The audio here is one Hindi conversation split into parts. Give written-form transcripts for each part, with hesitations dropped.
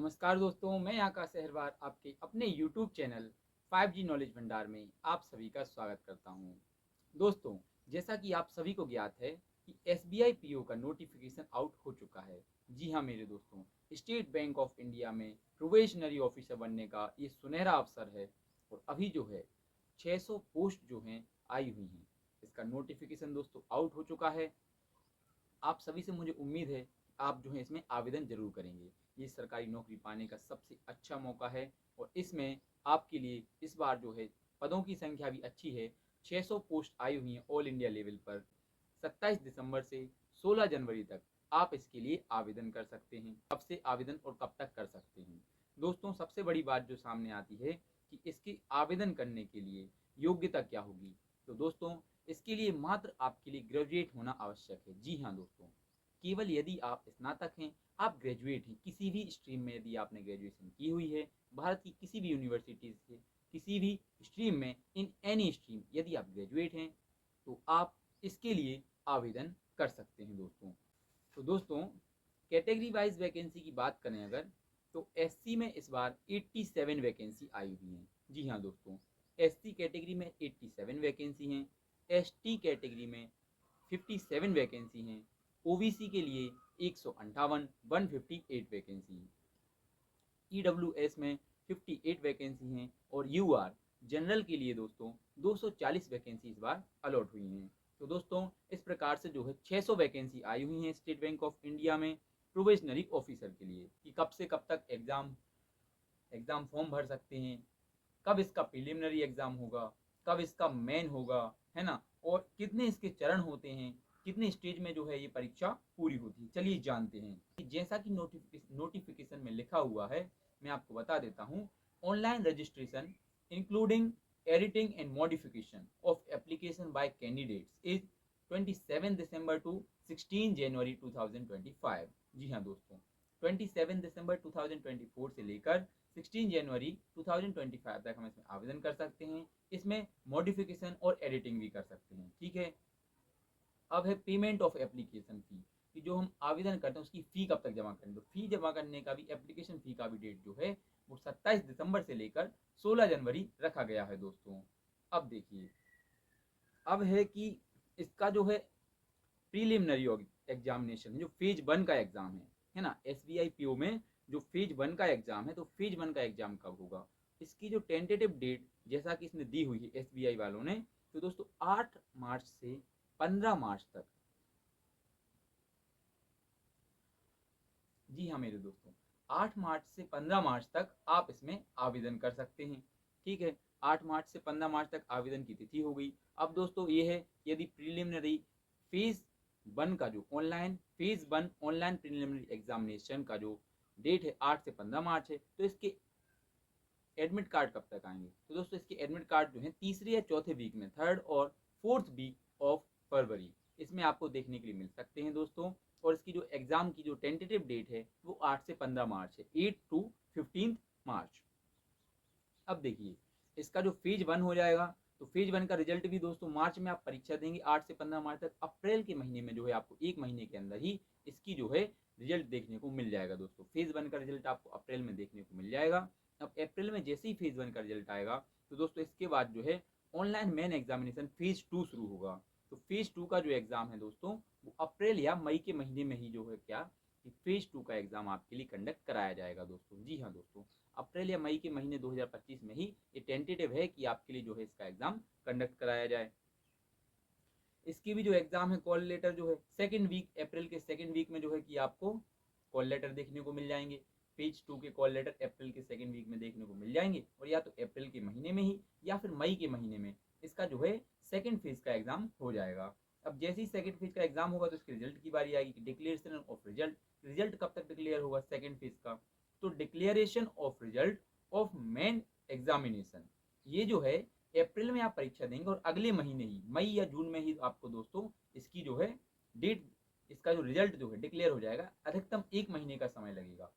नमस्कार दोस्तों, मैं आकाश सहरवार आपके अपने YouTube चैनल 5G नॉलेज भंडार में आप सभी का स्वागत करता हूं। दोस्तों, जैसा कि आप सभी को ज्ञात है कि SBI PO का नोटिफिकेशन आउट हो चुका है। जी हाँ मेरे दोस्तों, स्टेट बैंक ऑफ इंडिया में प्रोबेशनरी ऑफिसर बनने का ये सुनहरा अवसर है और अभी जो है 600 पोस्ट जो हैं आई हुई हैं। इसका नोटिफिकेशन दोस्तों आउट हो चुका है। आप सभी से मुझे उम्मीद है कि आप जो है इसमें आवेदन जरूर करेंगे। ये सरकारी नौकरी पाने का सबसे अच्छा मौका है और इसमें आपके लिए इस बार जो है पदों की संख्या भी अच्छी है। 600 पोस्ट आई हुई हैं ऑल इंडिया लेवल पर। 27 दिसंबर से 16 जनवरी तक आप इसके लिए आवेदन कर सकते हैं। कब से आवेदन और कब तक कर सकते हैं दोस्तों, सबसे बड़ी बात जो सामने आती है कि इसके आवेदन करने के लिए योग्यता क्या होगी। तो दोस्तों, इसके लिए मात्र आपके लिए ग्रेजुएट होना आवश्यक है। जी हाँ दोस्तों, केवल यदि आप स्नातक हैं, आप ग्रेजुएट हैं, किसी भी स्ट्रीम में यदि आपने ग्रेजुएशन की हुई है, भारत की किसी भी यूनिवर्सिटी से किसी भी स्ट्रीम में, इन एनी स्ट्रीम यदि आप ग्रेजुएट हैं तो आप इसके लिए आवेदन कर सकते हैं दोस्तों। तो दोस्तों, कैटेगरी वाइज वैकेंसी की बात करें अगर, तो एससी में इस बार 87 वैकेंसी आई हुई हैं। जी हाँ दोस्तों, एससी कैटेगरी में 87 वैकेंसी हैं। एसटी कैटेगरी में 57 वैकेंसी हैं। ओबीसी के लिए 158 158 वैकेंसी हैं। ईडब्ल्यूएस में 58 वैकेंसी हैं और यूआर जनरल के लिए दोस्तों 240 वैकेंसी इस बार अलॉट हुई हैं। तो दोस्तों, इस प्रकार से जो है 600 वैकेंसी आई हुई हैं स्टेट बैंक ऑफ इंडिया में प्रोबेशनरी ऑफिसर के लिए कि कब से कब तक एग्जाम फॉर्म भर सकते हैं, कब इसका प्रिलिमिनरी एग्जाम होगा, कब इसका मेन होगा, है ना, और कितने इसके चरण होते हैं, कितने स्टेज में जो है ये परीक्षा पूरी होती है। चलिए जानते हैं। जैसा कि नोटिफिकेशन में लिखा हुआ है, मैं आपको बता देता हूँ। Online registration including editing and modification of application by candidates is 27 December to 16 January 2025। जी हाँ दोस्तों, 27 दिसंबर 2024 से लेकर 16 जनवरी 2025 तक हम इसमें आवेदन कर सकते हैं। इसमें मॉडिफिकेशन और एडिटिंग भी कर सकते हैं। ठीक है। अब है पेमेंट ऑफ एप्लीकेशन फी, कि जो हम आवेदन करते हैं उसकी फ़ी कब तक जमा करें। तो फ़ी जमा करने का भी, एप्लीकेशन फ़ी का भी डेट जो है वो 27 दिसंबर से लेकर 16 जनवरी रखा गया है दोस्तों। अब देखिए, अब है कि इसका जो है प्रीलिमिनरी एग्जामिनेशन, जो फेज 1 का एग्जाम है ना, एसबीआई पीओ में जो फेज 1 का एग्जाम है, तो फेज 1 का एग्जाम कब होगा, इसकी जो टेंटेटिव डेट जैसा कि इसने दी हुई है एसबीआई वालों ने, तो दोस्तों 8 मार्च से 15 मार्च तक। जी हाँ मेरे दोस्तों, 8 मार्च से 15 मार्च तक आप इसमें आवेदन कर सकते हैं। ठीक है, 8 मार्च से 15 मार्च तक आवेदन की तिथि हो गई। अब दोस्तों ये है, यदि प्रीलिमिनरी फेज 1 का जो फेज 1 ऑनलाइन प्रीलिमिनरी एग्जामिनेशन का जो डेट है 8 से 15 मार्च है, तो इसके एडमिट कार्ड कब तक आएंगे। तो दोस्तों, इसके एडमिट कार्ड जो है तीसरे या चौथे वीक में, 3rd और 4th वीक ऑफ फरवरी, इसमें आपको देखने के लिए मिल सकते हैं दोस्तों। और इसकी जो एग्जाम की जो टेंटेटिव डेट है वो 8 से 15 मार्च है, 8 टू 15 मार्च। अब देखिए, इसका जो फेज 1 हो जाएगा, तो फेज 1 का रिजल्ट भी दोस्तों मार्च में आप परीक्षा देंगे 8 से 15 मार्च तक। अप्रैल के महीने में जो है आपको 1 महीने के अंदर ही इसकी जो है रिजल्ट देखने को मिल जाएगा दोस्तों। फेज 1 का रिजल्ट आपको अप्रैल में देखने को मिल जाएगा। अब अप्रैल में जैसे ही फेज 1 का रिजल्ट आएगा, तो दोस्तों इसके बाद जो है ऑनलाइन मेन एग्जामिनेशन फेज 2 शुरू होगा। तो फेज 2 का जो एग्जाम है दोस्तों, वो अप्रैल या मई के महीने में ही जो है क्या, कि फेज 2 का एग्जाम आपके लिए कंडक्ट कराया जाएगा दोस्तों। जी हाँ दोस्तों, अप्रैल या मई के महीने 2025 में ही ये टेंटेटिव है कि आपके लिए जो है इसका एग्जाम कंडक्ट कराया जाए। इसकी भी जो एग्जाम है, कॉल लेटर जो है सेकेंड वीक, अप्रैल के सेकेंड वीक में जो है कि आपको कॉल लेटर देखने को मिल जाएंगे। फेज 2 के कॉल लेटर अप्रैल के सेकेंड वीक में देखने को मिल जाएंगे, और या तो अप्रैल के महीने में ही या फिर मई के महीने में इसका जो है सेकेंड फेज का एग्जाम हो जाएगा। अब जैसे ही सेकेंड फेज का एग्जाम होगा, तो इसके रिजल्ट की बारी आएगी कि डिक्लेरेशन ऑफ रिजल्ट। रिजल्ट कब तक डिक्लेयर होगा सेकेंड फेज का, तो declaration of result of main examination, ये जो है अप्रैल में आप परीक्षा देंगे और अगले महीने ही मई या जून में ही आपको दोस्तों इसकी जो है डेट, इसका जो रिजल्ट जो है डिक्लेयर हो जाएगा। अधिकतम 1 महीने का समय लगेगा।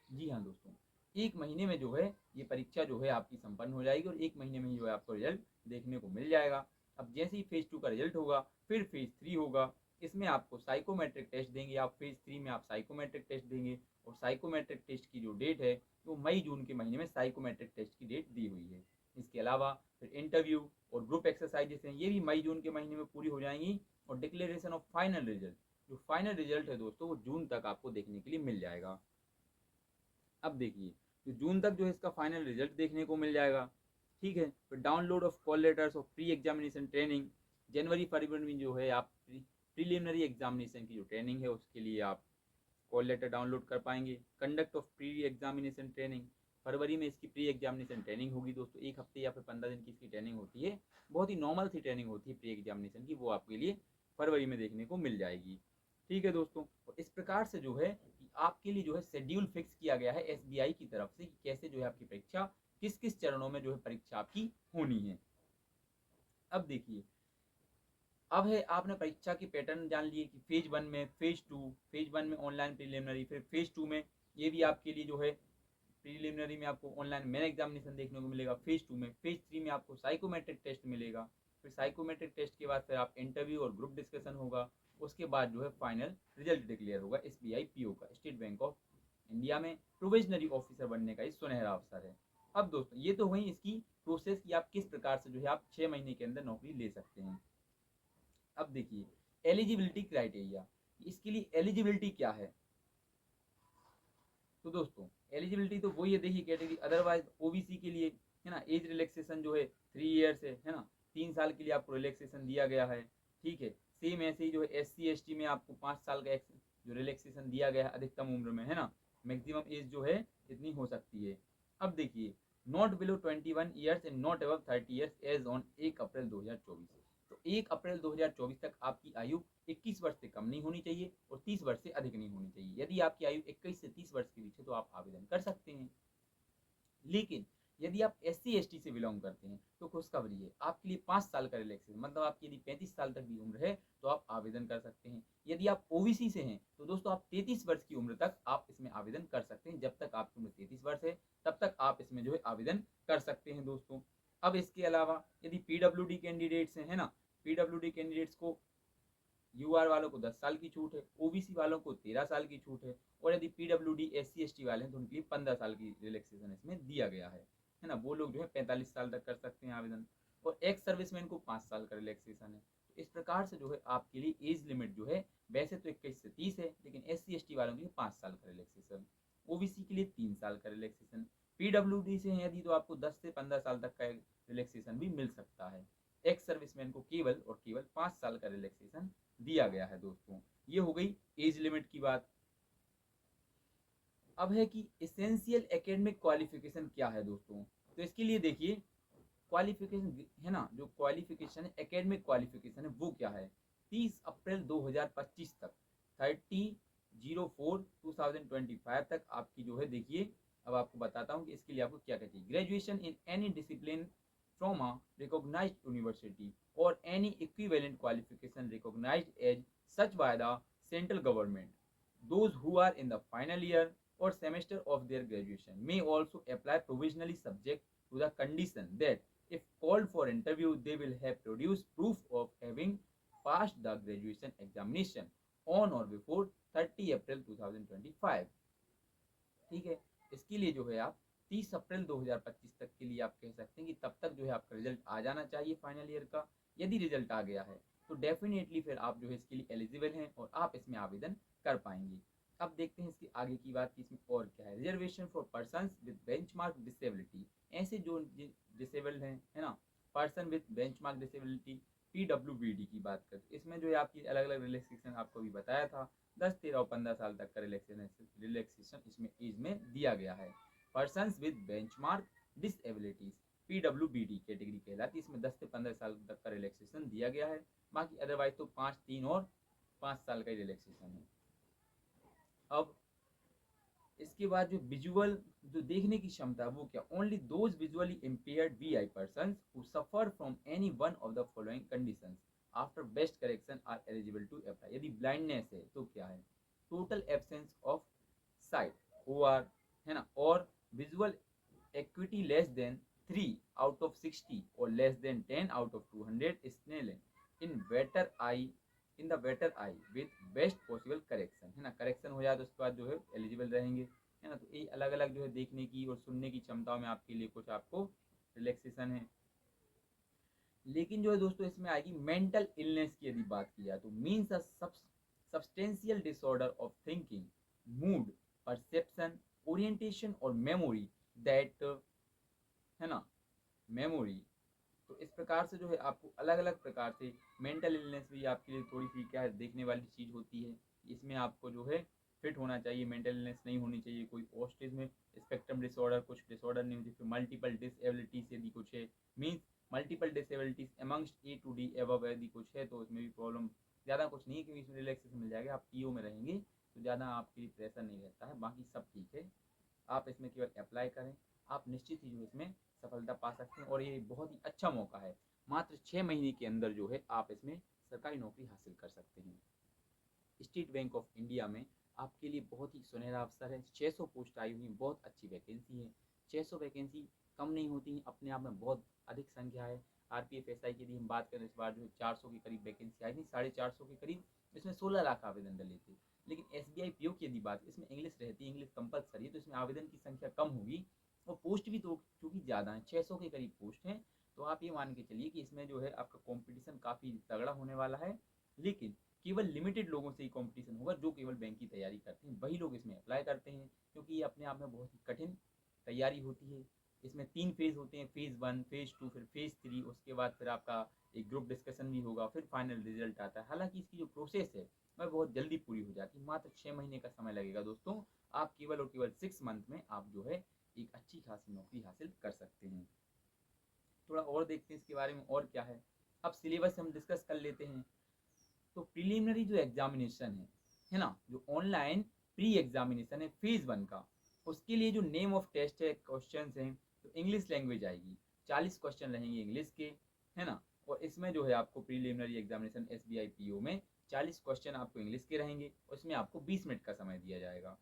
जी हाँ दोस्तों, 1 महीने में जो है ये परीक्षा जो है आपकी संपन्न हो जाएगी और 1 महीने में ही जो है आपको रिजल्ट देखने को मिल जाएगा। अब जैसे ही फेज 2 का रिजल्ट होगा, फिर फेज 3 होगा। इसमें आपको साइकोमेट्रिक टेस्ट देंगे, आप फेज 3 में आप साइकोमेट्रिक टेस्ट देंगे और साइकोमेट्रिक टेस्ट की जो डेट है वो मई जून के महीने में साइकोमेट्रिक टेस्ट की डेट दी हुई है। इसके अलावा फिर इंटरव्यू और ग्रुप एक्सरसाइजेस हैं, ये भी मई जून के महीने में पूरी हो जाएंगी। और डिक्लेरेशन ऑफ फाइनल रिजल्ट, जो फाइनल रिजल्ट है दोस्तों वो जून तक आपको देखने के लिए मिल जाएगा। अब देखिए, तो जून तक जो है इसका फाइनल रिजल्ट देखने को मिल जाएगा। ठीक है, फिर download of call letters of pre examination training, जनवरी फरवरी में जो है आप प्रीलिमिनरी एग्जामिनेशन की जो ट्रेनिंग है उसके लिए आप कॉल लेटर डाउनलोड कर पाएंगे। Conduct of pre examination training, फरवरी में इसकी प्री एग्जामिनेशन ट्रेनिंग होगी दोस्तों, 1 हफ्ते या फिर 15 दिन की इसकी ट्रेनिंग होती है, बहुत ही नॉर्मल सी ट्रेनिंग होती है प्री एग्जामिनेशन की, वो आपके लिए फरवरी में देखने को मिल जाएगी। ठीक है दोस्तों, और इस प्रकार से जो है आपके लिए जो है शेड्यूल फिक्स किया गया है एसबीआई की तरफ से कि कैसे जो है आपकी परीक्षा किस किस चरणों में जो है परीक्षा आपकी होनी है। अब देखिए, अब है आपने परीक्षा की पैटर्न जान लिए कि फेज 1 में, फेज 1 में ऑनलाइन प्रीलिमिनरी, फिर फेज 2 में ये भी आपके लिए जो है प्रीलिमिनरी में आपको ऑनलाइन मेन एग्जामिनेशन देखने को मिलेगा। फेज 2 में, फेज 3 में आपको साइकोमेट्रिक टेस्ट मिलेगा। फिर साइकोमेट्रिक टेस्ट के बाद फिर आप इंटरव्यू और ग्रुप डिस्कशन होगा। उसके बाद जो है फाइनल रिजल्ट डिक्लेयर होगा एसबीआई पीओ का, स्टेट बैंक ऑफ इंडिया में प्रोविजनरी ऑफिसर बनने का ये सुनहरा अवसर है। अब दोस्तों ये तो हुई इसकी प्रोसेस कि आप किस प्रकार से जो है आप 6 महीने के अंदर नौकरी ले सकते हैं। अब देखिए एलिजिबिलिटी क्राइटेरिया, इसके लिए एलिजिबिलिटी क्या है। तो दोस्तों एलिजिबिलिटी तो वही है, देखिए कैटेगरी अदरवाइज ओबीसी के लिए है ना, एज रिलैक्सेशन जो है 3 ईयर्स है ना, 3 साल के लिए आपको रिलैक्सेशन दिया गया है। ठीक है, सेम ऐसे ही जो है एससी एसटी में आपको 5 साल का जो रिलैक्सेशन दिया गया है अधिकतम उम्र में, है ना, मैक्सिमम एज जो है इतनी हो सकती है। अब देखिए, not below 21 years and not above 30 years age on 1 April 2024। तो 1 अप्रैल 2024 तक आपकी आयु 21 वर्ष से कम नहीं होनी चाहिए और 30 वर्ष से अधिक नहीं होनी चाहिए। यदि आपकी आयु 21 से 30 वर्ष के बीच है तो आप आवेदन कर सकते हैं। लेकिन यदि आप एससी एसटी से बिलोंग करते हैं तो खुशखबरी है, आपके लिए 5 साल का रिलैक्सेशन, मतलब आपकी यदि 35 साल तक भी उम्र है तो आप आवेदन कर सकते हैं। यदि आप ओबीसी से हैं तो दोस्तों आप 33 वर्ष की उम्र तक आप इसमें आवेदन कर सकते हैं। जब तक आपकी उम्र 33 वर्ष है तब तक आप इसमें जो है आवेदन कर सकते हैं दोस्तों। अब इसके अलावा यदि पीडब्ल्यूडी कैंडिडेट्स हैं, है ना, पीडब्ल्यूडी कैंडिडेट्स को, यूआर वालों को 10 साल की छूट है, ओबीसी वालों को 13 साल की छूट है, और यदि पीडब्ल्यूडी एससी एसटी वाले हैं तो उनके लिए 15 साल की रिलैक्सेशन इसमें दिया गया है ना, वो लोग जो है 45 साल तक कर सकते हैं आवेदन। और एक्स सर्विसमैन को 5 साल का रिलैक्सेशन है। तो इस प्रकार से जो है आपके लिए एज लिमिट जो है वैसे तो 21 से 30 है, लेकिन एससी एसटी वालों के लिए 5 साल का रिलैक्सेशन, ओबीसी के लिए 3 साल का रिलैक्सेशन, पीडब्ल्यूडी से है यदि तो आपको 10 से 15 साल तक का रिलैक्सेशन भी मिल सकता है। एक्स सर्विसमैन को केवल और केवल 5 साल का रिलैक्सेशन दिया गया है दोस्तों। ये हो गई एज लिमिट की बात। अब है कि एसेंशियल एकेडमिक क्वालिफिकेशन क्या है दोस्तों। तो इसके लिए देखिए क्वालिफिकेशन है ना, जो क्वालिफिकेशन है एकेडमिक क्वालिफिकेशन है वो क्या है। 30 अप्रैल 2025 तक, 30/04/2025 तक आपकी जो है, देखिए अब आपको बताता हूँ कि इसके लिए आपको क्या क्या चाहिए। Graduation in any discipline from a recognized university or any equivalent qualification recognized as such by the central government. Those who are in the final year or semester of their graduation may also apply provisionally subject to the condition that if called for interview they will have produced proof of having passed the graduation examination on or before 30 April 2025। ठीक है, इसके लिए जो है आप 30 अप्रैल 2025 तक के लिए आप कह सकते हैं कि तब तक जो है आपका रिजल्ट आ जाना चाहिए फाइनल ईयर का। यदि रिजल्ट आ गया है तो डेफिनेटली फिर आप जो है इसके लिए एलिजिबल हैं और आप इसमें आवेदन कर पाएंगे। अब देखते हैं इसकी आगे की बात कि इसमें और क्या है। Reservation for persons with benchmark disability, ऐसे जो डिसेबल्ड हैं, है ना, person with benchmark disability, PWBD की बात करते हैं, इसमें जो है आपकी अलग अलग रिलैक्सेशन आपको भी बताया था, 10, 13 और 15 साल तक का रिलैक्सेशन इसमें एज में दिया गया है। Persons with benchmark disabilities PWBD category कहलाती है, इसमें 10 से 15 साल तक का रिलैक्सेशन दिया गया है। बाकी अदरवाइज तो 5, 3 और 5 साल का रिलैक्सेशन है। अब इसके बाद जो विजुअल, जो देखने की क्षमता वो क्या, only those visually impaired VI persons who suffer from any one of the following conditions after best correction are eligible to apply. यदि ब्लाइंडनेस है तो क्या है, total absence of sight or, है ना, और विजुअल एक्विटी लेस देन 3/60 और less than 10/200 Snellen in better eye in the better eye with best possible correction, है ना, करेक्शन हो जाए तो उसके बाद जो है एलिजिबल रहेंगे, है ना। तो ये अलग अलग जो है देखने की और सुनने की क्षमताओं में आपके लिए कुछ आपको रिलैक्सेशन है। लेकिन जो है दोस्तों इसमें आएगी मेंटल इलनेस की यदि बात की जाए तो means a substantial disorder of thinking, mood, perception, orientation और मेमोरी दैट, है ना, मेमोरी। तो इस प्रकार से जो है आपको अलग अलग प्रकार से मेंटल इलनेस भी आपके लिए थोड़ी सी क्या है देखने वाली चीज़ होती है। इसमें आपको जो है फिट होना चाहिए, मेंटल इलनेस नहीं होनी चाहिए। कोई ऑटिज्म स्पेक्ट्रम डिसऑर्डर, कुछ डिसऑर्डर नहीं होती। फिर मल्टीपल डिसेबिलिटीज यदि कुछ है, means multiple disabilities amongst A to D above यदि कुछ है तो उसमें भी प्रॉब्लम ज़्यादा कुछ नहीं है, क्योंकि इसमें रिलैक्सेशन मिल जाएगा। आप पीओ में रहेंगे तो ज़्यादा आपके लिए प्रेशर नहीं रहता है, बाकी सब ठीक है। आप इसमें केवल अप्लाई करें, आप निश्चित ही जो इसमें सफलता पा सकते हैं। और ये बहुत ही अच्छा मौका है, मात्र 6 महीने के अंदर जो है आप इसमें सरकारी नौकरी हासिल कर सकते हैं। स्टेट बैंक ऑफ इंडिया में आपके लिए बहुत ही सुनहरा अवसर है। 600 पोस्ट आई हुई, बहुत अच्छी वैकेंसी है। 600 वैकेंसी कम नहीं होती हैं, अपने आप में बहुत अधिक संख्या है। RPFSI की यदि हम बात करें इस बार जो है 400 के करीब वैकेंसी आई थी, 450 के करीब। इसमें 16 लाख आवेदन डले थे। लेकिन SBI PO की यदि बात, इसमें इंग्लिश रहती है, इंग्लिश कंपलसरी है, तो इसमें आवेदन की संख्या कम होगी और पोस्ट भी तो चूँकि ज़्यादा है, 600 के करीब पोस्ट हैं। तो आप ये मान के चलिए कि इसमें जो है आपका कॉम्पिटिशन काफ़ी तगड़ा होने वाला है। लेकिन केवल लिमिटेड लोगों से ही कंपटीशन होगा जो केवल बैंक की तैयारी करते हैं, वही लोग इसमें अप्लाई करते हैं, क्योंकि ये अपने आप में बहुत ही कठिन तैयारी होती है। इसमें 3 फेज़ होते हैं, फेज़ 1, फेज़ 2, फिर फेज़ 3। उसके बाद फिर आपका एक ग्रुप डिस्कशन भी होगा, फिर फाइनल रिजल्ट आता है। हालांकि इसकी जो प्रोसेस है वह बहुत जल्दी पूरी हो जाती है, मात्र 6 महीने का समय लगेगा दोस्तों। आप केवल और केवल 6 मंथ में आप जो है एक अच्छी खासी नौकरी हासिल कर सकते हैं। थोड़ा और देखते हैं इसके बारे में और क्या है। अब सिलेबस हम डिस्कस कर लेते हैं। तो प्रिलिमिनरी जो एग्जामिनेशन है ना, जो ऑनलाइन प्री एग्जामिनेशन है फेज 1 का, उसके लिए जो नेम ऑफ टेस्ट है, क्वेश्चंस हैं, तो इंग्लिश लैंग्वेज आएगी। 40 क्वेश्चन रहेंगे इंग्लिश के, है ना। और इसमें जो है आपको प्रीलिमिनरी एग्जामिनेशन SBI PO में 40 क्वेश्चन आपको इंग्लिश के रहेंगे, उसमें आपको 20 मिनट का समय दिया जाएगा।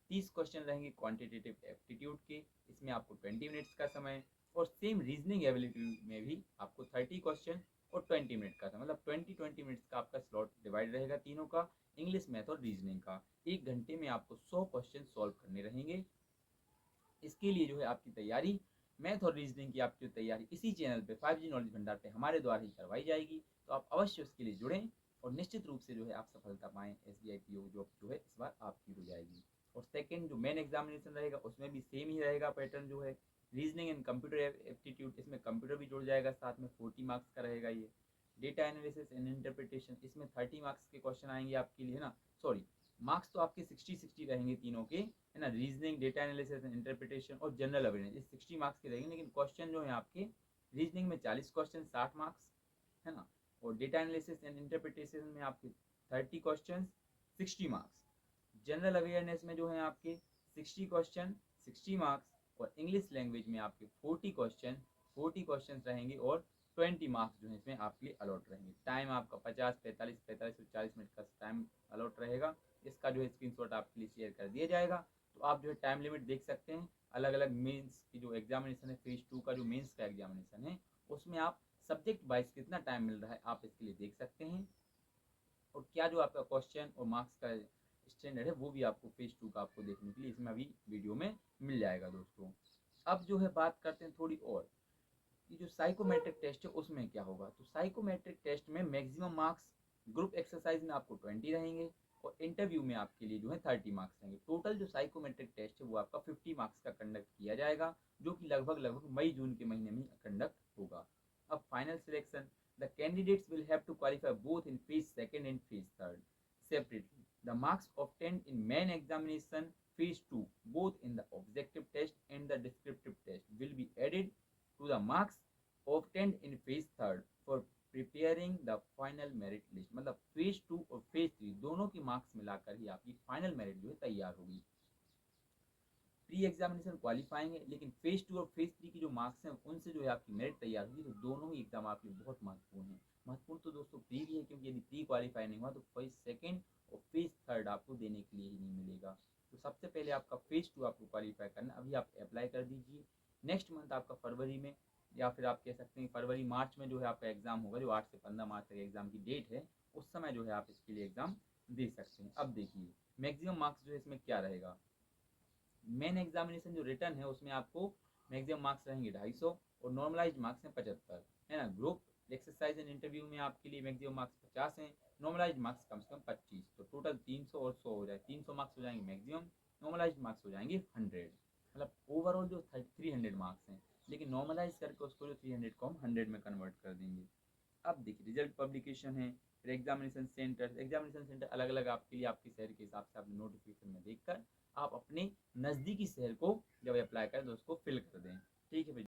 30 क्वेश्चन रहेंगे क्वान्टिटेटिव एप्टीट्यूड के, इसमें आपको 20 मिनट्स का समय। और सेम रीजनिंग एबिलिटी में भी आपको 30 क्वेश्चन और 20 मिनट का था, मतलब 20 मिनट्स का आपका स्लॉट डिवाइड रहेगा तीनों का, इंग्लिश, मैथ और रीजनिंग का। 1 घंटे में आपको 100 क्वेश्चन सॉल्व करने रहेंगे। इसके लिए जो है आपकी तैयारी, मैथ और रीजनिंग की आपकी तैयारी इसी चैनल पे 5G नॉलेज भंडार पे हमारे द्वारा ही करवाई जाएगी। तो आप अवश्य उसके लिए जुड़ें और निश्चित रूप से जो है आप सफलता पाएँ। SBI PO जॉब जो है इस बार आपकी हो जाएगी। और सेकेंड जो मेन एग्जामिनेशन रहेगा उसमें भी सेम ही रहेगा पैटर्न जो है, रीजनिंग एंड कंप्यूटर एप्टीट्यूड। इसमें कंप्यूटर भी जुड़ जाएगा साथ में, 40 मार्क्स का रहेगा ये। डेटा एनालिसिस एंड इंटरप्रिटेशन, इसमें 30 मार्क्स के क्वेश्चन आएंगे आपके लिए, है ना। सॉरी, मार्क्स तो आपके 60-60 रहेंगे तीनों के, है ना। Reasoning, data analysis and interpretation और जनरल अवेयरनेस, ये 60 मार्क्स के रहेंगे। लेकिन क्वेश्चन जो है आपके रीजनिंग में 40 क्वेश्चन 60 मार्क्स, है ना। और डेटा एनालिसिस एंड इंटरप्रिटेशन में आपके 30 क्वेश्चन 60 मार्क्स। जनरल अवेयरनेस में जो है आपके 60 क्वेश्चन 60 मार्क्स। और इंग्लिश लैंग्वेज में आपके 40 क्वेश्चन रहेंगे और 20 मार्क्स जो है इसमें आपके लिए अलॉट रहेंगे। टाइम आपका 45 से 40 मिनट का टाइम अलॉट रहेगा। इसका जो है स्क्रीनशॉट आपके लिए शेयर कर दिया जाएगा। तो आप जो है टाइम लिमिट देख सकते हैं। अलग अलग मेंस की जो एग्जामिनेशन है, फेज 2 का जो मेंस का एग्जामिनेशन है, उसमें आप सब्जेक्ट वाइज कितना टाइम मिल रहा है आप इसके लिए देख सकते हैं। और क्या जो आपका क्वेश्चन और मार्क्स का स्टैंडर्ड है वो भी आपको फेज 2 का आपको देखने के लिए इसमें अभी वीडियो में मिल जाएगा दोस्तों। अब जो है बात करते हैं थोड़ी और कि जो साइकोमेट्रिक टेस्ट है उसमें क्या होगा। तो साइकोमेट्रिक टेस्ट में मैक्सिमम मार्क्स ग्रुप एक्सरसाइज में आपको 20 रहेंगे और इंटरव्यू में आपके लिए जो है 30 मार्क्स रहेंगे। टोटल जो साइकोमेट्रिक टेस्ट है वो आपका 50 मार्क्स का कंडक्ट किया जाएगा, जो कि लगभग मई जून के महीने में कंडक्ट होगा। अब final selection, the candidates will have to qualify both in phase 2 and phase 3 separately. The marks obtained in main examination phase 2, both in the objective test and the descriptive test, will be added to the marks obtained in phase 3 for preparing the final merit list। मतलब फेज 2 और फेज 3 दोनों की मार्क्स मिलाकर ही आपकी फाइनल मेरिट जो है तैयार होगी। प्री एग्जामिनेशन क्वालिफाइंग है, लेकिन फेज 2 और फेज 3 की जो मार्क्स हैं उनसे जो है आपकी मेरिट तैयार होगी। तो दोनों ही एग्जाम आपके लिए बहुत महत्वपूर्ण है। महत्वपूर्ण तो दोस्तों प्री भी है, क्योंकि यदि प्री क्वालिफाई नहीं हुआ तो फेज 2 और फेज 3 आपको देने के लिए ही नहीं मिलेगा। तो सबसे पहले आपका फेज 2 आपको क्वालिफाई करना, अभी आप अप्लाई कर दीजिए। नेक्स्ट मंथ आपका फरवरी में, या फिर आप कह सकते हैं फरवरी मार्च में जो है आपका एग्जाम होगा, जो 8 से 15 मार्च तक एग्जाम की डेट है, उस समय जो है आप इसके लिए एग्ज़ाम दे सकते हैं। अब देखिए मैक्सिमम मार्क्स जो है इसमें क्या रहेगा। मेन एग्जामिनेशन जो रिटर्न है उसमें आपको मैक्सिमम मार्क्स रहेंगे 250 और नॉर्मलाइज मार्क्स हैं 75, है ना। ग्रुप एक्सरसाइज एंड इंटरव्यू में आपके लिए मैक्सिमम मार्क्स 50 हैं, नॉर्मलाइज मार्क्स कम से कम 25, तो टोटल 300 और 100 हो जाए, 300 मार्क्स हो जाएंगे मैक्सिमम, नॉर्मलाइज मार्क्स हो जाएंगे 100, मतलब ओवरऑल जो 300 मार्क्स हैं, लेकिन नॉर्मलाइज करके उसको जो 300 को हम 100 में कन्वर्ट कर देंगे। अब देखिए रिजल्ट पब्लिकेशन है, फिर एग्जामिनेशन सेंटर अलग अलग आपके लिए, आपके शहर के हिसाब से आप नोटिफिकेशन में देखकर आप अपने नज़दीकी शहर को जब अप्लाई करें तो उसको फिल कर दें। ठीक है भैया।